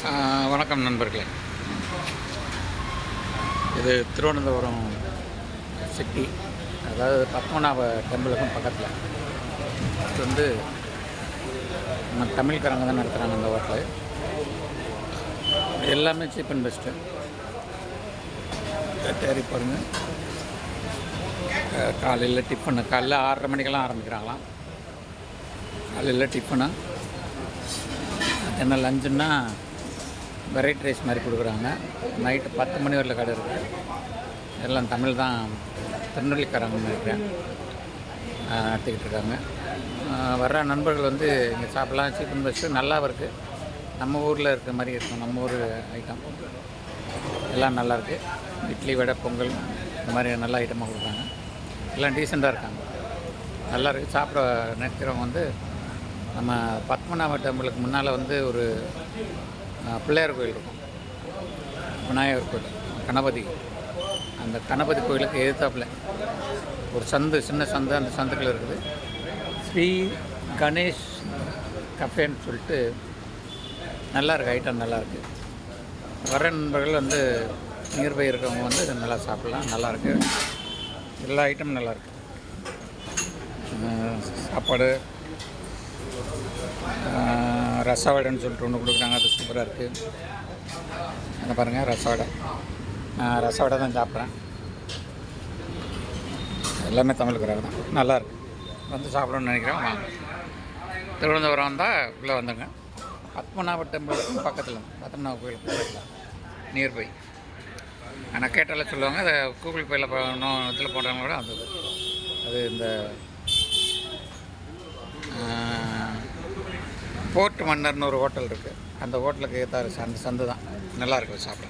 வணக்கம் நண்பர்களே. இது திருவனந்தபுரம் சிட்டி, அதாவது பத்மநாப டெம்பிளுக்கும் பக்கத்தில். இது வந்து நம்ம தமிழ்காரங்க தான் நடத்துகிறாங்க இந்த ஹோட்டலு. எல்லாமே சீப் அண்ட் பெஸ்ட்டு. தேடி பாருங்கள். காலையில் டிஃபனு காலையில் 6:30 மணிக்கெல்லாம் ஆரம்பிக்கிறாங்களாம். காலையில் டிஃபனு, என்ன லஞ்சுன்னா வெரைட்டி ரைஸ் மாதிரி கொடுக்குறாங்க. நைட்டு 10 மணி வரல கடை இருக்குது. எல்லாம் தமிழ் தான், திருநெல்வேலிக்காரங்க நினைக்கிறேன் நடத்திக்கிட்டு இருக்காங்க. வர்ற நண்பர்கள் வந்து இங்கே சாப்பிட்லாம். சீப் அண்ட் பெஸ்ட்டு நல்லாவும் இருக்குது. நம்ம ஊரில் இருக்கிற மாதிரி இருக்கும். நம்ம ஊர் ஐட்டம் எல்லாம் நல்லாயிருக்கு. இட்லி, வடை, பொங்கல் இந்த மாதிரி நல்ல ஐட்டமாக கொடுக்குறாங்க. எல்லாம் டீசெண்டாக இருக்காங்க, நல்லா இருக்குது. சாப்பிட நினைக்கிறவங்க வந்து நம்ம பத்மநாப டெம்பிளுக்கு முன்னால் வந்து ஒரு பிள்ளையார் கோயில் இருக்கும், விநாயகர் கோயில், கணபதி. அந்த கணபதி கோயிலுக்கு எதிர்த்தாப்பில் ஒரு சந்து, சின்ன சந்து, அந்த சந்துக்குள்ள இருக்குது ஸ்ரீ கணேஷ் கஃபேன்னு சொல்லிட்டு நல்லாயிருக்கு. ஐட்டம் நல்லாயிருக்கு. வர நண்பர்கள் வந்து நியர்பை இருக்கவங்க வந்து நல்லா சாப்பிட்லாம். நல்லாயிருக்கு. எல்லா ஐட்டமும் நல்லாயிருக்கு. சாப்பாடு, ரசவடைன்னு சொல்லிட்டு ஒன்று கொடுக்குறாங்க, அது சூப்பராக இருக்குது. என்ன பாருங்கள், ரசவடை. ரசவடை தான் சாப்பிட்றேன். எல்லாமே தமிழ்காரங்க தான். நல்லாயிருக்கு. வந்து சாப்பிடணுன்னு நினைக்கிறேன். வாங்க. திருவனந்தபுரம் வந்தால் உள்ளே வந்துங்க. பத்மநாப டெம்பிளுக்கும் பக்கத்தில், பத்மநாப கோயிலுக்கு பக்கத்தில் நியர்பை. ஆனால் கேட்டாலே சொல்லுவாங்க, அதை கூகுள் பேயில் போகணும் இதில் போடுறவங்க கூட வந்தது. அது இந்த போர்ட் மன்னர்னு ஒரு ஹோட்டல் இருக்குது. அந்த ஹோட்டலுக்கு ஏற்றாரு அந்த சந்து தான். நல்லாயிருக்கு சாப்பிட.